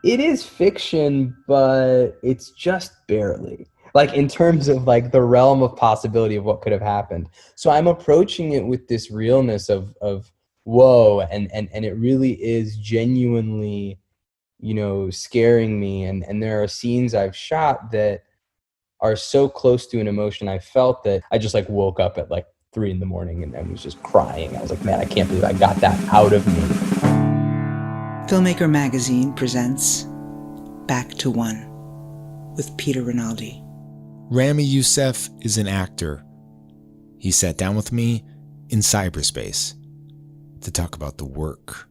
It is fiction, but it's just barely. Like in terms of like the realm of possibility of what could have happened. So I'm approaching it with this realness of whoa, and it really is genuinely, scaring me. And there are scenes I've shot that are so close to an emotion I felt that I just like woke up at like 3 in the morning and was just crying. I was like, man, I can't believe I got that out of me. Filmmaker Magazine presents Back to One with Peter Rinaldi. Ramy Youssef is an actor. He sat down with me in cyberspace to talk about the work.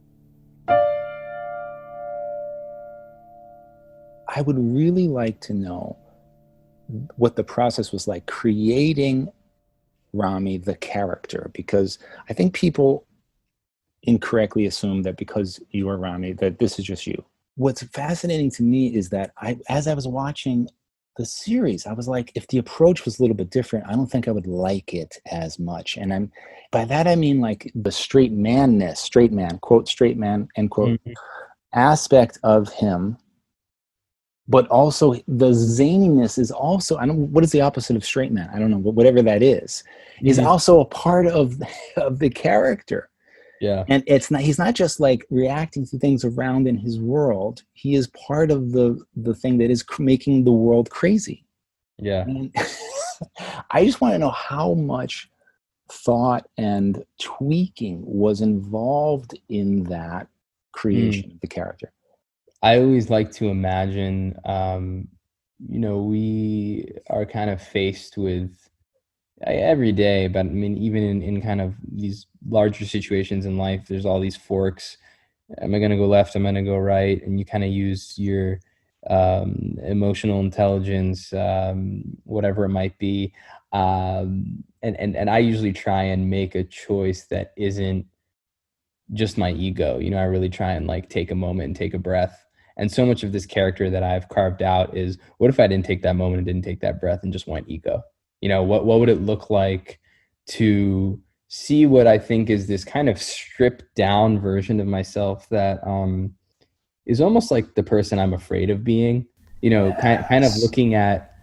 I would really like to know what the process was like creating Ramy, the character, because I think people incorrectly assume that because you are Ramy, that this is just you. What's fascinating to me is that as I was watching the series, I was like, if the approach was a little bit different, I don't think I would like it as much. And by that I mean like the straight man, quote, straight man, end quote, aspect of him. But also the zaniness is also, what is the opposite of straight man? I don't know, but whatever that is also a part of the character. Yeah. And he's not just like reacting to things around in his world. He is part of the thing that is making the world crazy. Yeah. And I just want to know how much thought and tweaking was involved in that creation of the character. I always like to imagine, we are kind of faced with every day, but I mean, even in kind of these larger situations in life, there's all these forks. Am I going to go left? Am I going to go right? And you kind of use your emotional intelligence, whatever it might be. And I usually try and make a choice that isn't just my ego. I really try and like take a moment and take a breath. And so much of this character that I've carved out is, what if I didn't take that moment and didn't take that breath and just went ego? What would it look like to see what I think is this kind of stripped down version of myself that is almost like the person I'm afraid of being, kind of looking at,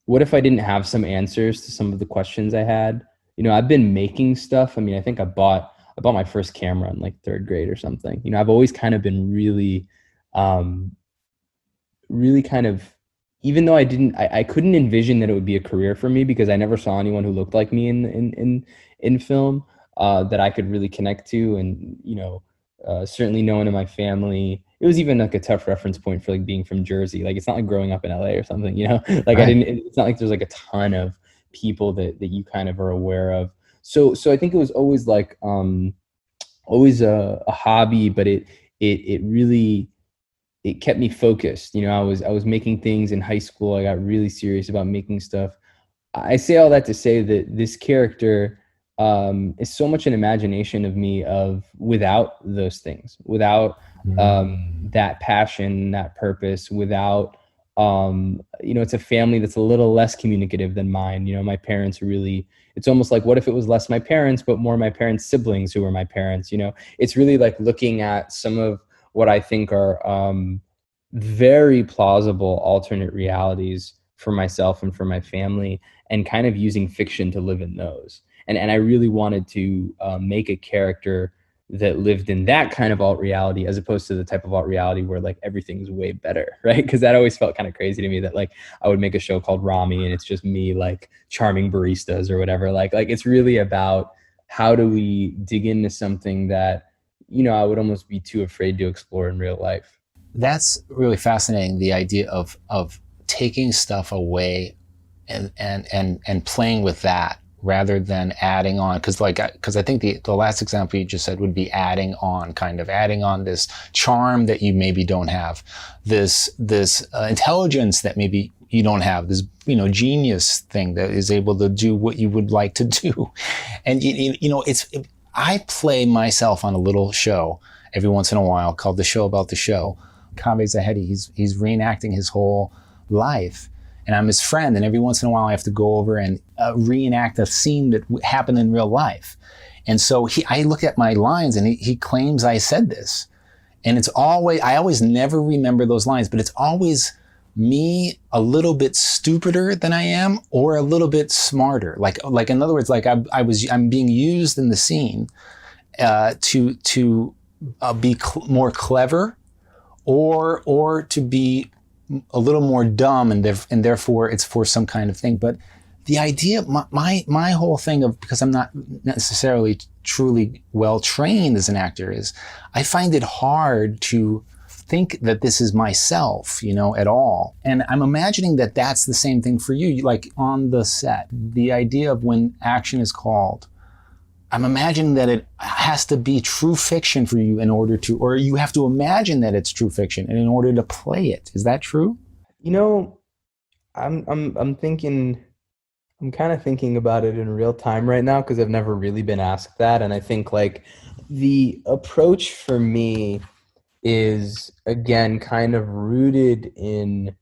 what if I didn't have some answers to some of the questions I had? I've been making stuff. I mean, I think I bought my first camera in like 3rd grade or something. I've always kind of been really kind of, even though I couldn't envision that it would be a career for me because I never saw anyone who looked like me in film that I could really connect to. And, certainly no one in my family, it was even like a tough reference point for like being from Jersey. Like, it's not like growing up in LA or something, like right. It's not like there's like a ton of people that you kind of are aware of. So I think it was always like, always a hobby, but it really, it kept me focused. I was making things in high school. I got really serious about making stuff. I say all that to say that this character is so much an imagination of me without those things, without that passion, that purpose, without, it's a family that's a little less communicative than mine. My parents really, it's almost like, what if it was less my parents, but more my parents' siblings who were my parents? It's really like looking at some of what I think are very plausible alternate realities for myself and for my family, and kind of using fiction to live in those. And I really wanted to make a character that lived in that kind of alt reality, as opposed to the type of alt reality where like everything's way better, right? Because that always felt kind of crazy to me, that like I would make a show called Ramy and it's just me like charming baristas or whatever. Like it's really about, how do we dig into something that, I would almost be too afraid to explore in real life. That's really fascinating, the idea of taking stuff away and playing with that rather than adding on. Because I think the last example you just said would be adding on this charm that you maybe don't have, this intelligence that maybe you don't have, this genius thing that is able to do what you would like to do. And I play myself on a little show every once in a while called The Show About the Show. Kaveh Zahedi, he's reenacting his whole life, and I'm his friend, and every once in a while I have to go over and reenact a scene that happened in real life. And so I look at my lines and he claims I said this. And I always never remember those lines, but it's always me a little bit stupider than I am, or a little bit smarter. Like in other words, like I'm being used in the scene to be more clever, or to be a little more dumb, and therefore it's for some kind of thing. But the idea, my whole thing of, because I'm not necessarily truly well trained as an actor, is I find it hard to think that this is myself, at all. And I'm imagining that that's the same thing for you. Like on the set, the idea of when action is called, I'm imagining that it has to be true fiction for you in order to, or you have to imagine that it's true fiction and in order to play it. Is that true? I'm thinking, I'm kind of thinking about it in real time right now because I've never really been asked that. And I think like the approach for me is, again, kind of rooted in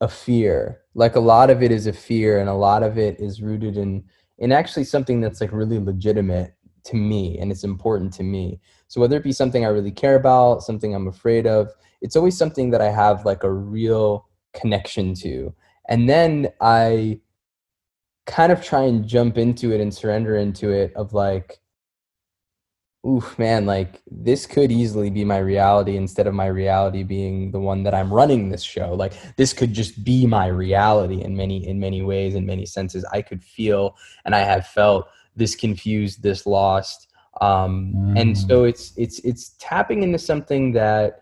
a fear. Like a lot of it is a fear, and a lot of it is rooted in actually something that's like really legitimate to me, and it's important to me. So whether it be something I really care about, something I'm afraid of, it's always something that I have like a real connection to. And then I kind of try and jump into it and surrender into it of like, oof, man, like this could easily be my reality instead of my reality being the one that I'm running this show. Like this could just be my reality in many ways, in many senses. I could feel, and I have felt, this confused, this lost. And so it's tapping into something that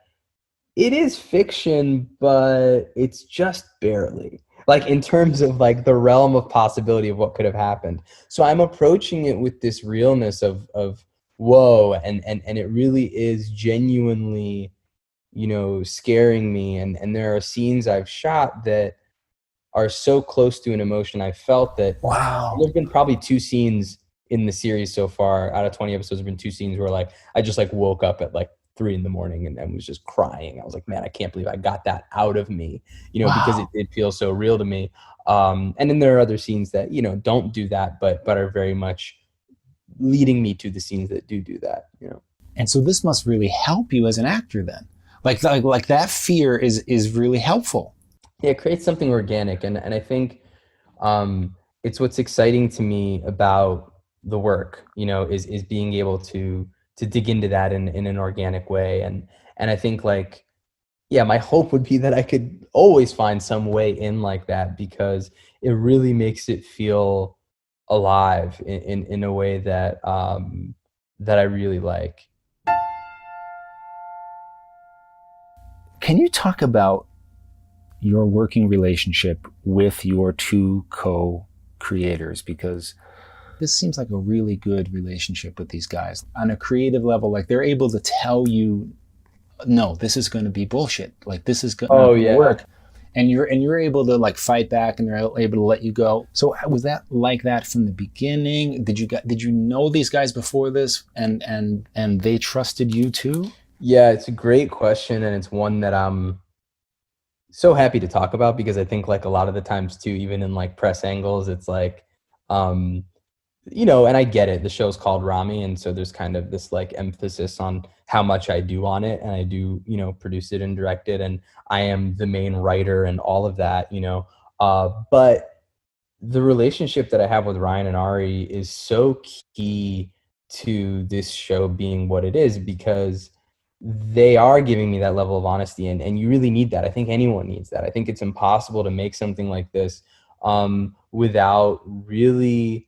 it is fiction, but it's just barely, like in terms of like the realm of possibility of what could have happened. So I'm approaching it with this realness of whoa, and it really is genuinely, scaring me. And there are scenes I've shot that are so close to an emotion I felt that Wow. there've been probably 2 scenes in the series so far. Out of 20 episodes, there've been 2 scenes where like I just like woke up at like 3 in the morning and was just crying. I was like, man, I can't believe I got that out of me, because Wow. it feels so real to me. And then there are other scenes that, don't do that, but are very much leading me to the scenes that do that. And so this must really help you as an actor then. Like that fear is really helpful. Yeah, it creates something organic. And I think it's what's exciting to me about the work, is being able to dig into that in an organic way. And I think like, yeah, my hope would be that I could always find some way in like that, because it really makes it feel alive in a way that that I really like. Can you talk about your working relationship with your 2 co-creators? Because this seems like a really good relationship with these guys on a creative level. Like they're able to tell you, no, this is going to be bullshit. Like this is not going to work. And you're able to like fight back, and they're able to let you go. So was that like that from the beginning? Did you know these guys before this, and they trusted you too? Yeah, it's a great question, and it's one that I'm so happy to talk about, because I think like a lot of the times too, even in like press angles, it's like, and I get it. The show's called Ramy, and so there's kind of this like emphasis on how much I do on it, and I do, produce it and direct it, and I am the main writer and all of that, but the relationship that I have with Ryan and Ari is so key to this show being what it is, because they are giving me that level of honesty, and you really need that. I think anyone needs that. I think it's impossible to make something like this without really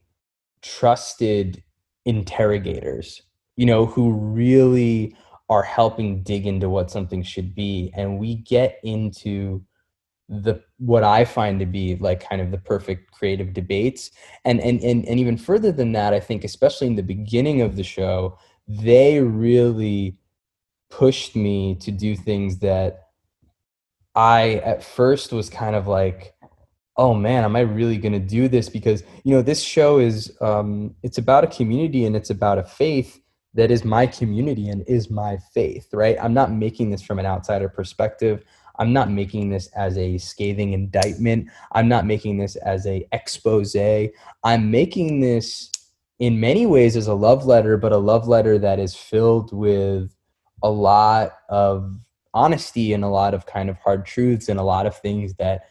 trusted interrogators, who really are helping dig into what something should be. And we get into what I find to be like kind of the perfect creative debates. And even further than that, I think especially in the beginning of the show, they really pushed me to do things that I at first was kind of like, oh man, am I really going to do this? Because, this show is, it's about a community, and it's about a faith that is my community and is my faith, right? I'm not making this from an outsider perspective. I'm not making this as a scathing indictment. I'm not making this as a expose. I'm making this in many ways as a love letter, but a love letter that is filled with a lot of honesty and a lot of kind of hard truths and a lot of things that,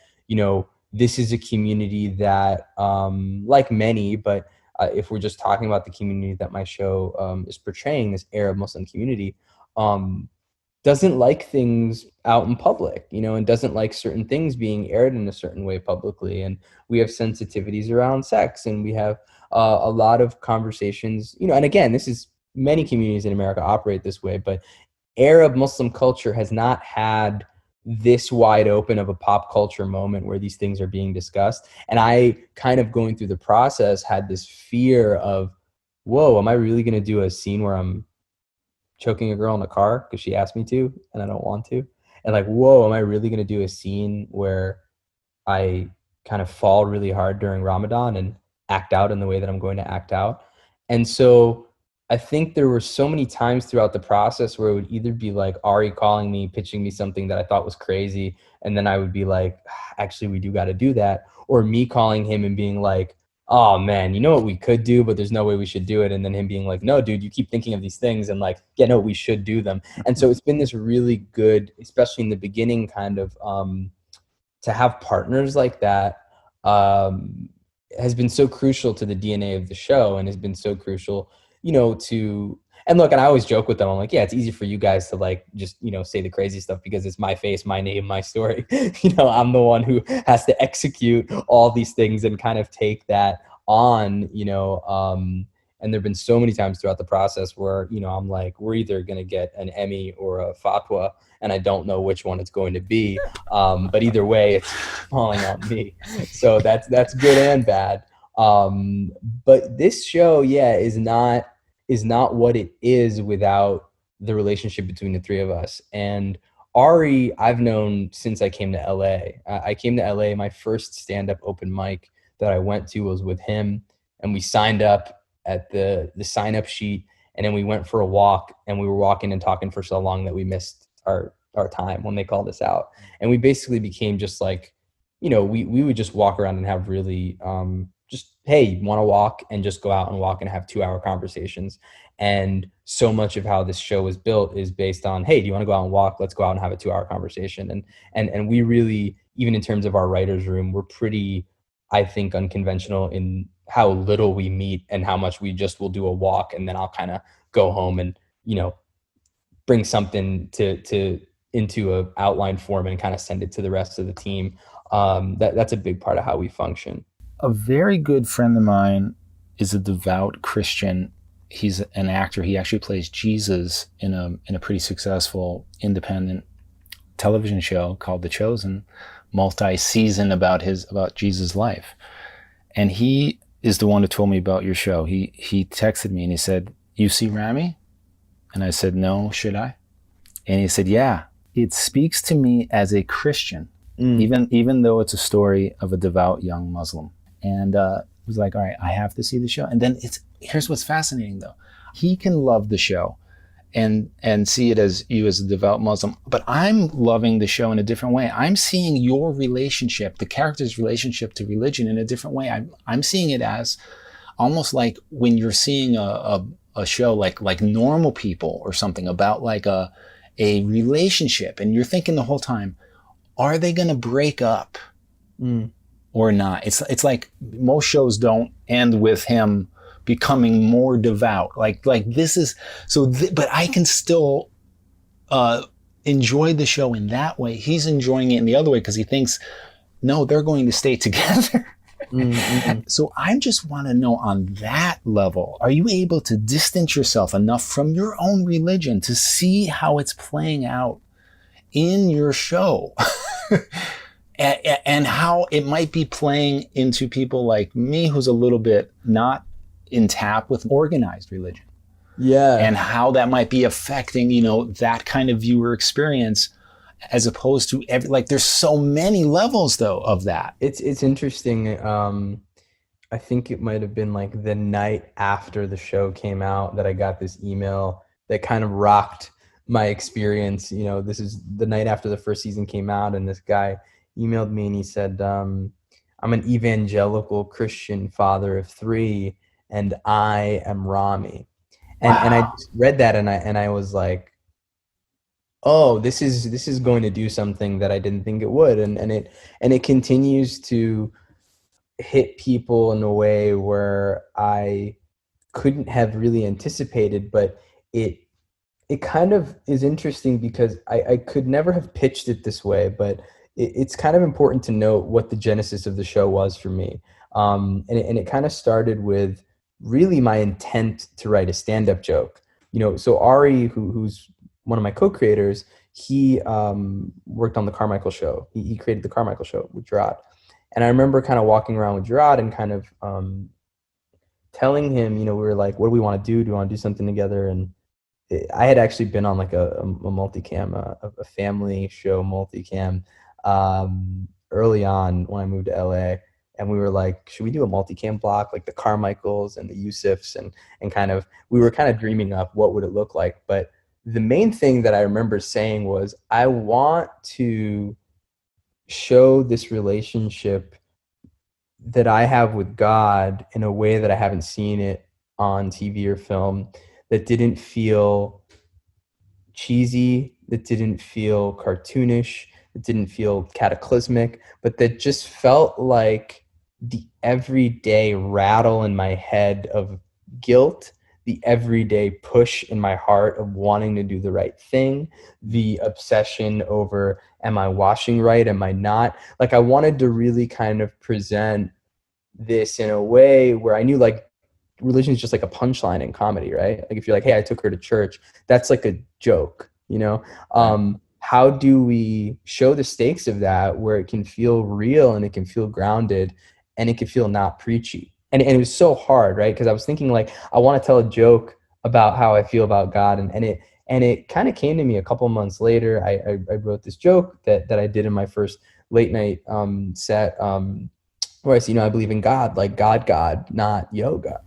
this is a community that, like many, but if we're just talking about the community that my show is portraying, this Arab Muslim community, doesn't like things out in public, and doesn't like certain things being aired in a certain way publicly. And we have sensitivities around sex, and we have a lot of conversations, and again, this is many communities in America operate this way, but Arab Muslim culture has not had this wide open of a pop culture moment where these things are being discussed. And I kind of going through the process had this fear of, whoa, am I really going to do a scene where I'm choking a girl in the car because she asked me to and I don't want to? And like, whoa, am I really going to do a scene where I kind of fall really hard during Ramadan and act out in the way that I'm going to act out? And so I think there were so many times throughout the process where it would either be like Ari calling me, pitching me something that I thought was crazy, and then I would be like, actually, we do got to do that. Or me calling him and being like, oh man, you know what we could do, but there's no way we should do it. And then him being like, no, dude, you keep thinking of these things and like, yeah, no, we should do them. And so it's been this really good, especially in the beginning, kind of to have partners like that has been so crucial to the DNA of the show and has been so crucial, and look, and I always joke with them. I'm like, yeah, it's easy for you guys to like, just, say the crazy stuff because it's my face, my name, my story. I'm the one who has to execute all these things and kind of take that on, and there've been so many times throughout the process where, I'm like, we're either going to get an Emmy or a fatwa, and I don't know which one it's going to be. But either way, it's falling on me. So that's good and bad. But this show, is not what it is without the relationship between the three of us. And Ari, I've known since I came to LA. I came to LA, my first stand-up open mic that I went to was with him, and we signed up at the sign-up sheet, and then we went for a walk, and we were walking and talking for so long that we missed our time when they called us out. And we basically became just like, we would just walk around and have really just, hey, you want to walk, and just go out and walk and have 2-hour conversations. And so much of how this show is built is based on, hey, do you want to go out and walk? Let's go out and have a 2-hour conversation. And we really, even in terms of our writer's room, we're pretty, I think, unconventional in how little we meet and how much we just will do a walk, and then I'll kind of go home and, bring something into a outline form and kind of send it to the rest of the team. That's a big part of how we function. A very good friend of mine is a devout Christian. He's an actor. He actually plays Jesus in a pretty successful independent television show called The Chosen, multi-season about Jesus' life. And he is the one who told me about your show. He texted me and he said, "You see Ramy?" And I said, "No, should I?" And he said, "Yeah, it speaks to me as a Christian, even though it's a story of a devout young Muslim." And was like, all right, I have to see the show. And then here's what's fascinating though. He can love the show and see it as you as a devout Muslim, but I'm loving the show in a different way. I'm seeing your relationship, the character's relationship to religion in a different way. I'm seeing it as almost like when you're seeing a show like Normal People or something about like a relationship, and you're thinking the whole time, are they going to break up? Or not. It's like most shows don't end with him becoming more devout. Like this is so. But I can still enjoy the show in that way. He's enjoying it in the other way because he thinks, no, they're going to stay together. So I just want to know, on that level, are you able to distance yourself enough from your own religion to see how it's playing out in your show? And how it might be playing into people like me, who's a little bit not in tap with organized religion. Yeah. And how that might be affecting, that kind of viewer experience, as opposed to there's so many levels though of that. It's interesting. I think it might have been like the night after the show came out that I got this email that kind of rocked my experience. This is the night after the first season came out, and this guy emailed me and he said, I'm an evangelical Christian father of 3, and I am Ramy. And I just read that and I was like, oh, this is going to do something that I didn't think it would, and it continues to hit people in a way where I couldn't have really anticipated, but it it kind of is interesting because I could never have pitched it this way, but it's kind of important to note what the genesis of the show was for me. And it kind of started with really my intent to write a stand-up joke. So Ari, who's one of my co-creators, he worked on the Carmichael show. He created the Carmichael show with Gerard. And I remember kind of walking around with Gerard and kind of telling him, we were like, what do we want to do? Do we want to do something together? And I had actually been on like a multicam, a family show multicam early on when I moved to LA. And we were like, should we do a multicam block like the Carmichaels and the Youssefs and kind of, we were kind of dreaming up what would it look like. But the main thing that I remember saying was, I want to show this relationship that I have with God in a way that I haven't seen it on TV or film, that didn't feel cheesy, that didn't feel cartoonish, that didn't feel cataclysmic, but that just felt like the everyday rattle in my head of guilt, the everyday push in my heart of wanting to do the right thing, the obsession over, am I washing right? Am I not? Like, I wanted to really kind of present this in a way where I knew like religion is just like a punchline in comedy, right? Like if you're like, hey, I took her to church, that's like a joke, How do we show the stakes of that where it can feel real and it can feel grounded and it can feel not preachy? And it was so hard, right? Because I was thinking like, I want to tell a joke about how I feel about God. And it kind of came to me a couple months later. I wrote this joke that I did in my first late night set where I said, I believe in God, like God, not yoga.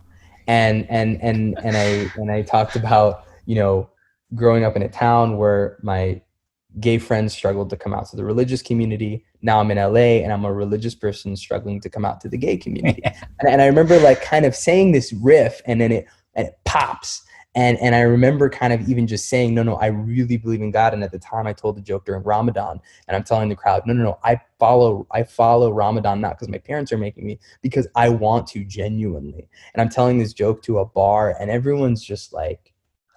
And I talked about, growing up in a town where my gay friends struggled to come out to the religious community. Now I'm in LA and I'm a religious person struggling to come out to the gay community. And I remember like kind of saying this riff and then it pops. And I remember kind of even just saying, no, I really believe in God. And at the time I told the joke during Ramadan and I'm telling the crowd, no, I follow Ramadan, not because my parents are making me, because I want to genuinely. And I'm telling this joke to a bar and everyone's just like,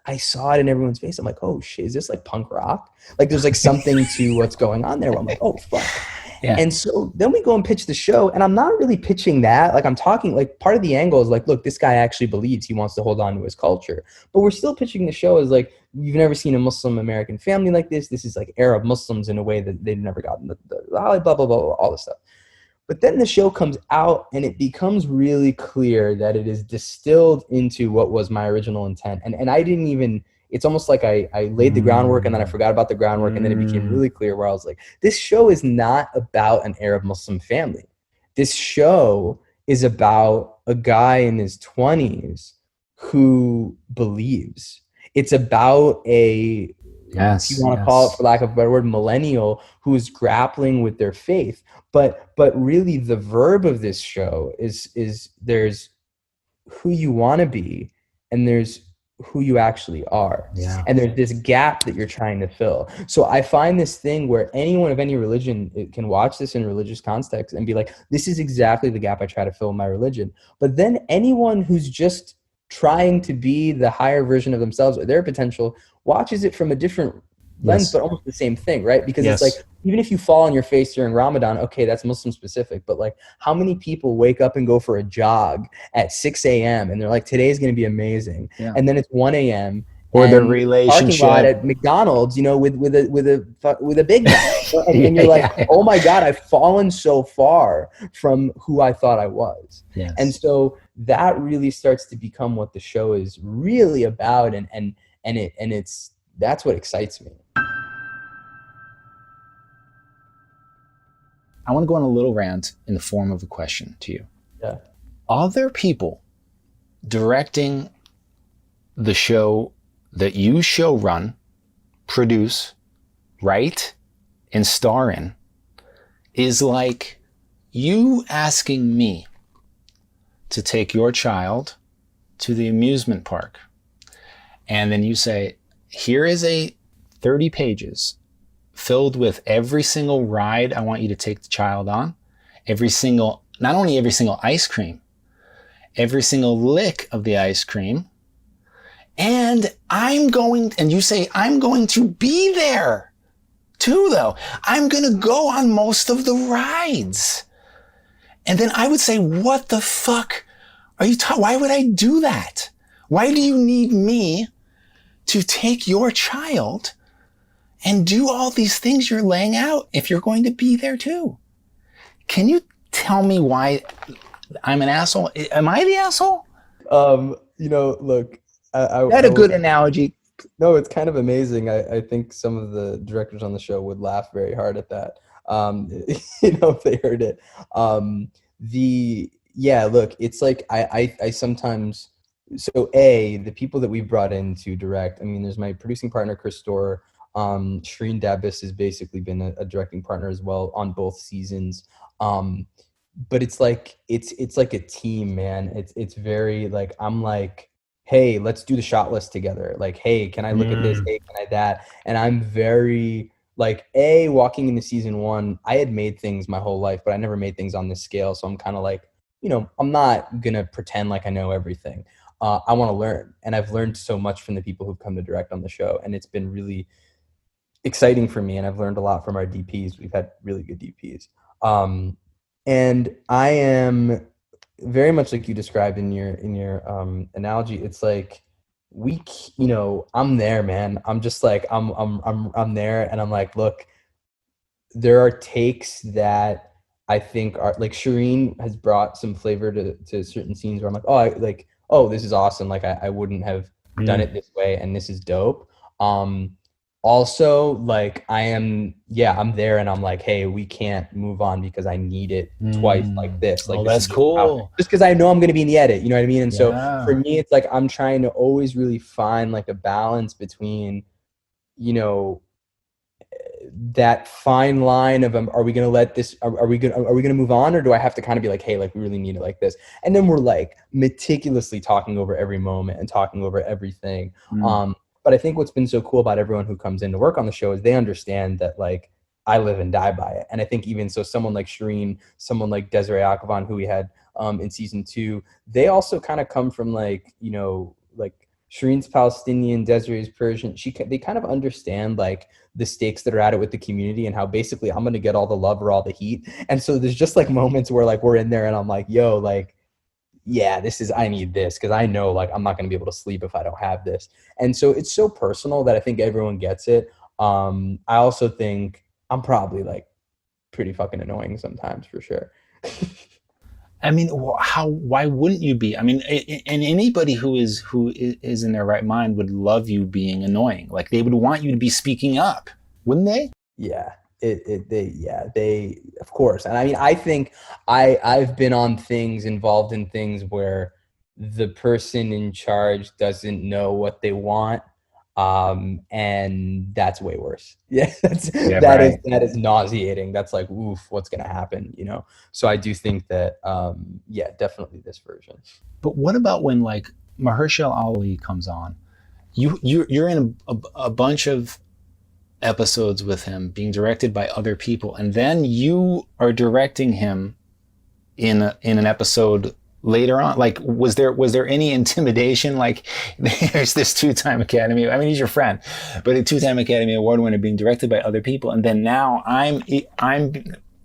I saw it in everyone's face. I'm like, oh shit, is this like punk rock? Like there's like something to what's going on there. Where I'm like, oh fuck. Yeah. And so then we go and pitch the show and I'm not really pitching that. Like I'm talking, like part of the angle is like, look, this guy actually believes he wants to hold on to his culture, but we're still pitching the show as like, you've never seen a Muslim American family like this. This is like Arab Muslims in a way that they've never gotten the blah, blah, blah, blah, all this stuff. But then the show comes out and it becomes really clear that it is distilled into what was my original intent. And I didn't even, it's almost like I laid the groundwork and then I forgot about the groundwork. And then it became really clear where I was like, this show is not about an Arab Muslim family. This show is about a guy in his 20s who believes. It's about a, if you want to call it, for lack of a better word, millennial who is grappling with their faith. But really the verb of this show is there's who you want to be and there's who you actually are. Yeah. And there's this gap that you're trying to fill. So I find this thing where anyone of any religion can watch this in religious context and be like, this is exactly the gap I try to fill in my religion. But then anyone who's just trying to be the higher version of themselves or their potential watches it from a different lens, but almost the same thing, right? Because it's like, even if you fall on your face during Ramadan, okay, that's Muslim specific, but like how many people wake up and go for a jog at 6 a.m. and they're like, today's going to be amazing. Yeah. And then it's 1 a.m. Or the relationship parking lot at McDonald's, with a Big Mac. And you're like, oh my God, I've fallen so far from who I thought I was. Yes. And so that really starts to become what the show is really about. And that's what excites me. I want to go on a little rant in the form of a question to you. Yeah. Are there people directing the show that you show run, produce, write, and star in is like you asking me to take your child to the amusement park and then you say, here is a 30 pages filled with every single ride I want you to take the child on, not only every single ice cream, every single lick of the ice cream. And you say, I'm going to be there too, though. I'm going to go on most of the rides. And then I would say, what the fuck are you why would I do that? Why do you need me to take your child and do all these things you're laying out if you're going to be there too? Can you tell me why I'm an asshole? Am I the asshole? Look, Is that a good analogy? No, it's kind of amazing. I think some of the directors on the show would laugh very hard at that. If they heard it. Look, it's like I sometimes, the people that we've brought in to direct, I mean, there's my producing partner, Chris Storr. Shireen Dabbis has basically been a directing partner as well on both seasons. But it's like a team, man. It's very like, I'm like, hey, let's do the shot list together. Like, hey, can I look at this? Hey, can I that? And I'm very like, walking into season 1, I had made things my whole life, but I never made things on this scale. So I'm kind of like, I'm not going to pretend like I know everything. I want to learn. And I've learned so much from the people who've come to direct on the show. And it's been really exciting for me. And I've learned a lot from our DPs. We've had really good DPs. And I am very much like you described in your analogy. It's like I'm there, man. I'm just like I'm there, and I'm like, look, there are takes that I think are like, Shireen has brought some flavor to certain scenes where I'm like, this is awesome. Like I wouldn't have done it this way, and this is dope. Also, like I'm there, and I'm like, hey, we can't move on because I need it twice like this. Like, that's cool. Just because I know I'm going to be in the edit, you know what I mean? And so for me, it's like I'm trying to always really find like a balance between, that fine line of are we going to let this? Are we going to move on, or do I have to kind of be like, hey, like we really need it like this? And then we're like meticulously talking over every moment and talking over everything. But I think what's been so cool about everyone who comes in to work on the show is they understand that, like, I live and die by it. And I think even so, someone like Shireen, someone like Desiree Akhavan, who we had in season 2, they also kind of come from like Shireen's Palestinian, Desiree's Persian. They kind of understand like the stakes that are at it with the community, and how basically I'm going to get all the love or all the heat. And so there's just like moments where like we're in there and I'm like, yo, like, yeah, I need this, because I know like I'm not going to be able to sleep if I don't have this. And so it's so personal that I think everyone gets it. I also think I'm probably like pretty fucking annoying sometimes, for sure. I mean, why wouldn't you be? I mean, and anybody who is in their right mind would love you being annoying. Like, they would want you to be speaking up, wouldn't they? Yeah. They of course. And I mean, I think I've been involved in things where the person in charge doesn't know what they want, and that's way worse. That is nauseating. That's like, oof, what's gonna happen, So I do think that definitely this version. But what about when like Mahershala Ali comes on? You're in a bunch of episodes with him being directed by other people, and then you are directing him in an episode later on. Like, was there any intimidation? Like, there's this 2-time Academy, I mean, he's your friend, but a 2-time Academy Award winner being directed by other people, and then now I'm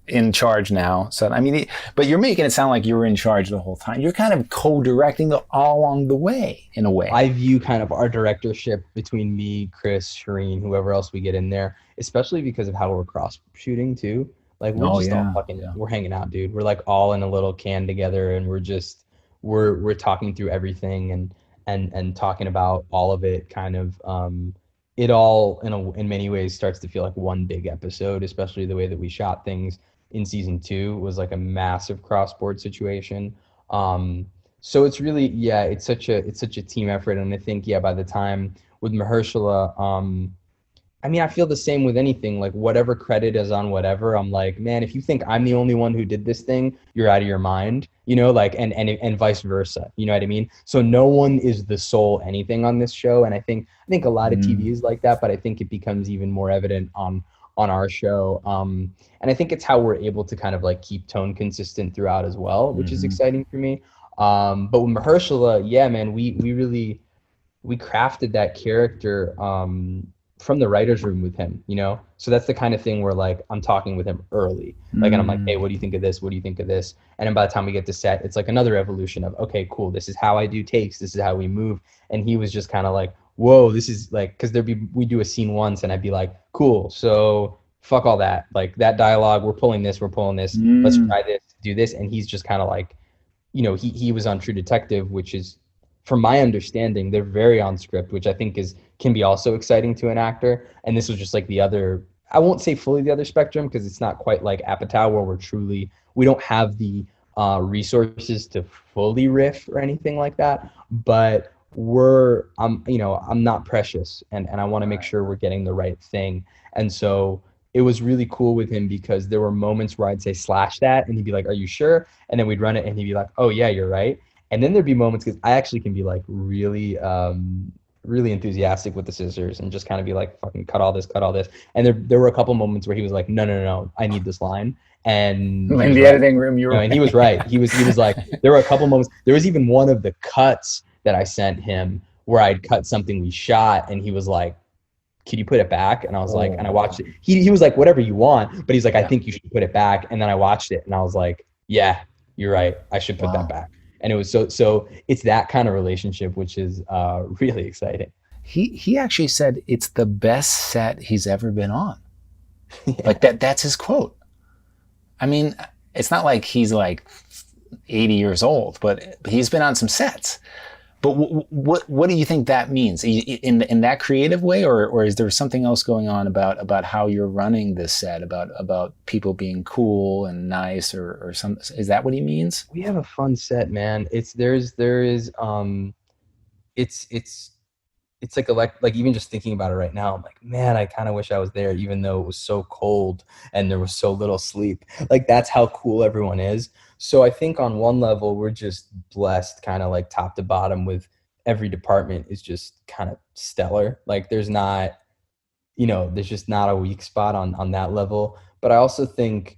in charge now. So I mean, but you're making it sound like you were in charge the whole time. You're kind of co-directing all along the way, in a way. I view kind of our directorship between me, Chris, Shireen, whoever else we get in there, especially because of how we're cross shooting too. Like, we're all fucking, we're hanging out, dude. We're like all in a little can together, and we're talking through everything and talking about all of it. Kind of, it all in many ways starts to feel like one big episode, especially the way that we shot things in season 2 was like a massive cross-board situation. So it's really, it's such a team effort. And I think, by the time with Mahershala, I mean, I feel the same with anything. Like whatever credit is on whatever, I'm like, man, if you think I'm the only one who did this thing, you're out of your mind, you know, like and vice versa. You know what I mean? So no one is the sole anything on this show. And I think a lot of TV is like that, but I think it becomes even more evident on our show. And I think it's how we're able to kind of like keep tone consistent throughout as well, which is exciting for me. But with Mahershala, yeah, man, we really we crafted that character from the writer's room with him, you know? So that's the kind of thing where like I'm talking with him early. Like, and I'm like, hey, what do you think of this? What do you think of this? And then by the time we get to set, it's like another evolution of, okay, cool. This is how I do takes. This is how we move. And he was just kind of like, whoa, this is like, cause we do a scene once and I'd be like, cool. So fuck all that. Like that dialogue, we're pulling this, we're pulling this. Let's try this, do this. And he's just kind of like, you know, he was on True Detective, which is, from my understanding, they're very on script, which I think can be also exciting to an actor. And this was just like the other, I won't say fully the other spectrum because it's not quite like Apatow where we don't have the resources to fully riff or anything like that. But I'm not precious, and I want to make sure we're getting the right thing. And so it was really cool with him because there were moments where I'd say slash that, and he'd be like, "Are you sure?" And then we'd run it, and he'd be like, "Oh yeah, you're right." And then there'd be moments because I actually can be like really enthusiastic with the scissors and just kind of be like, fucking cut all this, cut all this. And there were a couple moments where he was like, no, I need this line. And in the editing room, you were and he was right. He was like, there were a couple moments. There was even one of the cuts that I sent him where I'd cut something we shot, and he was like, "Can you put it back?" And I was like, and I watched it. He was like, "Whatever you want," but he's like, "I think you should put it back." And then I watched it, and I was like, "Yeah, you're right. I should put that back." And it was so it's that kind of relationship, which is really exciting. He actually said it's the best set he's ever been on. Yeah. Like that's his quote. I mean, it's not like he's like 80 years old, but he's been on some sets. But what do you think that means in that creative way, or is there something else going on about how you're running this set, about people being cool and nice, or some? Is that what he means? We have a fun set, man. It's like even just thinking about it right now, I'm like, man, I kind of wish I was there, even though it was so cold and there was so little sleep. Like that's how cool everyone is. So I think on one level, we're just blessed, kind of like top to bottom, with every department is just kind of stellar. Like there's just not a weak spot on that level. But I also think,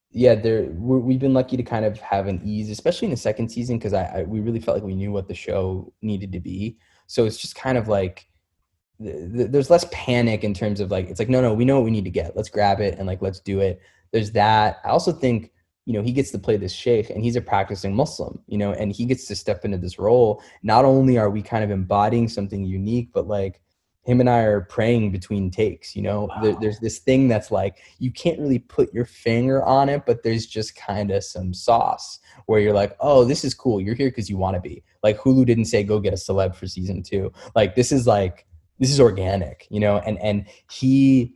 yeah, we've been lucky to kind of have an ease, especially in the second season, because we really felt like we knew what the show needed to be. So it's just kind of like there's less panic in terms of like, it's like, no, we know what we need to get. Let's grab it and like, let's do it. There's that. I also think, he gets to play this sheikh, and he's a practicing Muslim, and he gets to step into this role. Not only are we kind of embodying something unique, but like him and I are praying between takes, there's this thing that's like, you can't really put your finger on it, but there's just kind of some sauce where you're like, oh, this is cool. You're here because you want to be. Like Hulu didn't say, go get a celeb for season 2. Like, this is organic, and he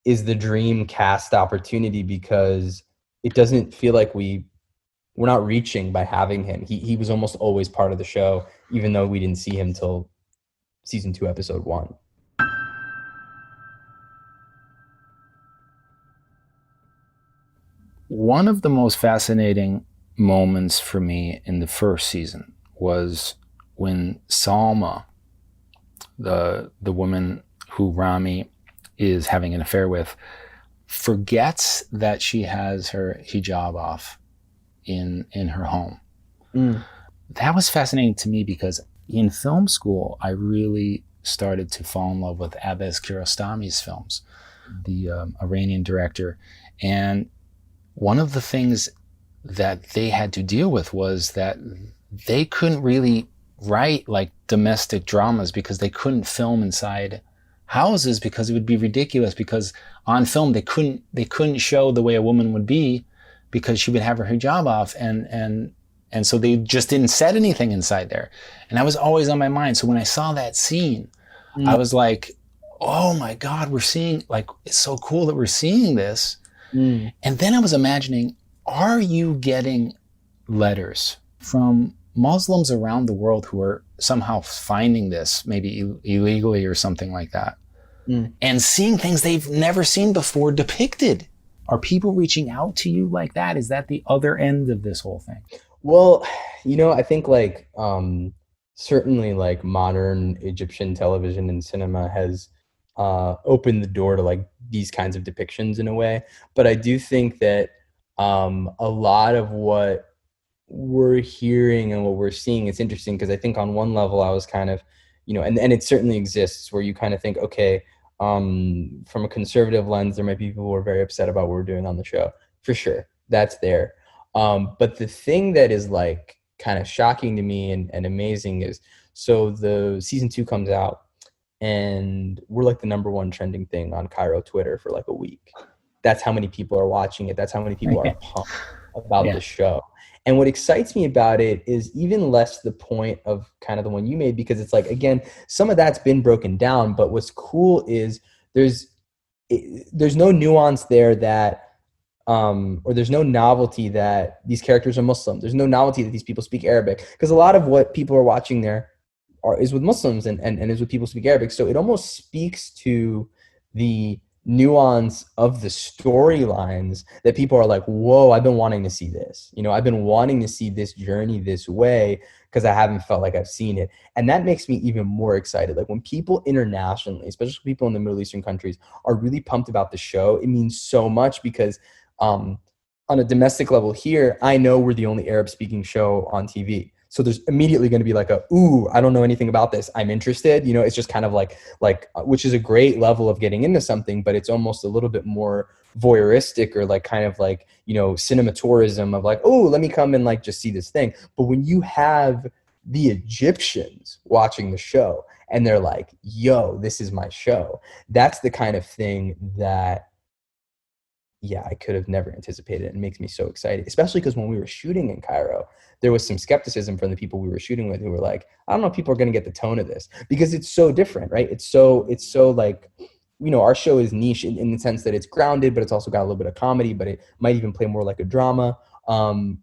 is the dream cast opportunity because it doesn't feel like we're not reaching by having him. He was almost always part of the show, even though we didn't see him till season 2, episode 1. One of the most fascinating moments for me in the first season was when Salma, the woman who Ramy is having an affair with, forgets that she has her hijab off in her home. That was fascinating to me because in film school, I really started to fall in love with Abbas Kiarostami's films, the Iranian director. And one of the things that they had to deal with was that they couldn't really write like domestic dramas because they couldn't film inside houses because it would be ridiculous, because on film they couldn't show the way a woman would be because she would have her hijab off, and so they just didn't set anything inside there. And that was always on my mind. So when I saw that scene, I was like, oh my God, we're seeing, like, it's so cool that we're seeing this. And then I was imagining, are you getting letters from Muslims around the world who are somehow finding this, maybe illegally or something like that, and seeing things they've never seen before depicted. Are people reaching out to you like that? Is that the other end of this whole thing? Well, I think like certainly like modern Egyptian television and cinema has opened the door to like these kinds of depictions in a way. But I do think that a lot of what we're hearing and what we're seeing, it's interesting because I think on one level I was kind of, and it certainly exists where you kind of think, okay, from a conservative lens, there might be people who are very upset about what we're doing on the show. For sure, that's there. But the thing that is like kind of shocking to me and amazing is, so the season 2 comes out and we're like the #1 trending thing on Cairo Twitter for like a week. That's how many people are watching it. That's how many people are pumped about the show. And what excites me about it is even less the point of kind of the one you made, because it's like, again, some of that's been broken down, but what's cool is there's no nuance there that or there's no novelty that these characters are Muslim. There's no novelty that these people speak Arabic, because a lot of what people are watching there is with Muslims and is with people who speak Arabic. So it almost speaks to the nuance of the storylines that people are like, whoa, I've been wanting to see this. I've been wanting to see this journey this way because I haven't felt like I've seen it. And that makes me even more excited. Like when people internationally, especially people in the Middle Eastern countries, are really pumped about the show, it means so much because on a domestic level here, I know we're the only Arab speaking show on TV. So there's immediately going to be like ooh, I don't know anything about this, I'm interested. It's just kind of like, which is a great level of getting into something, but it's almost a little bit more voyeuristic or like kind of like, cinematourism of like, oh, let me come and like just see this thing. But when you have the Egyptians watching the show and they're like, yo, this is my show, that's the kind of thing that, yeah, I could have never anticipated. It makes me so excited, especially because when we were shooting in Cairo, there was some skepticism from the people we were shooting with who were like, I don't know if people are going to get the tone of this because it's so different, right? It's so like, our show is niche in the sense that it's grounded, but it's also got a little bit of comedy, but it might even play more like a drama.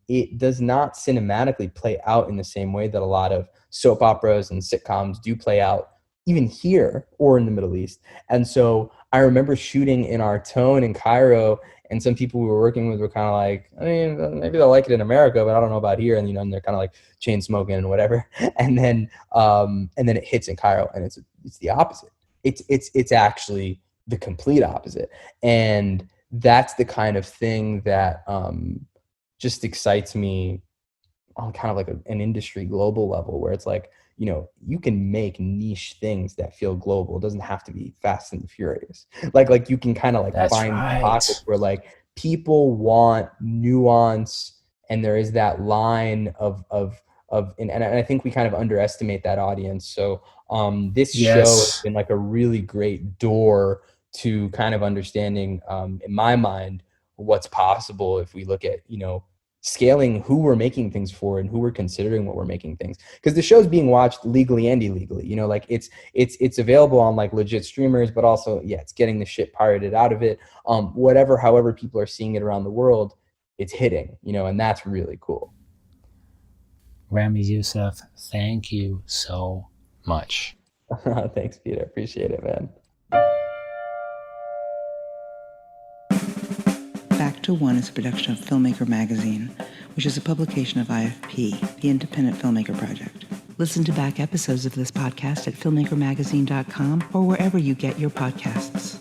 It does not cinematically play out in the same way that a lot of soap operas and sitcoms do play out, even here or in the Middle East. And so I remember shooting in our tone in Cairo, and some people we were working with were kind of like, I mean, maybe they'll like it in America, but I don't know about here. And, and they're kind of like chain smoking and whatever. And then it hits in Cairo, and it's the opposite. It's actually the complete opposite. And that's the kind of thing that just excites me on kind of like an industry global level, where it's like, you can make niche things that feel global. It doesn't have to be Fast and Furious. Like you can kind of like find pockets where like people want nuance, and there is that line of and I think we kind of underestimate that audience. So this show has been like a really great door to kind of understanding, in my mind, what's possible if we look at, scaling who we're making things for and who we're considering what we're making things, because the show's being watched legally and illegally. Like it's available on like legit streamers, but also it's getting the shit pirated out of it. However people are seeing it around the world, it's hitting, and that's really cool. Ramy Youssef, thank you so much. Thanks, Peter. Appreciate it, man. Back to One is a production of Filmmaker Magazine, which is a publication of IFP, the Independent Filmmaker Project. Listen to back episodes of this podcast at filmmakermagazine.com or wherever you get your podcasts.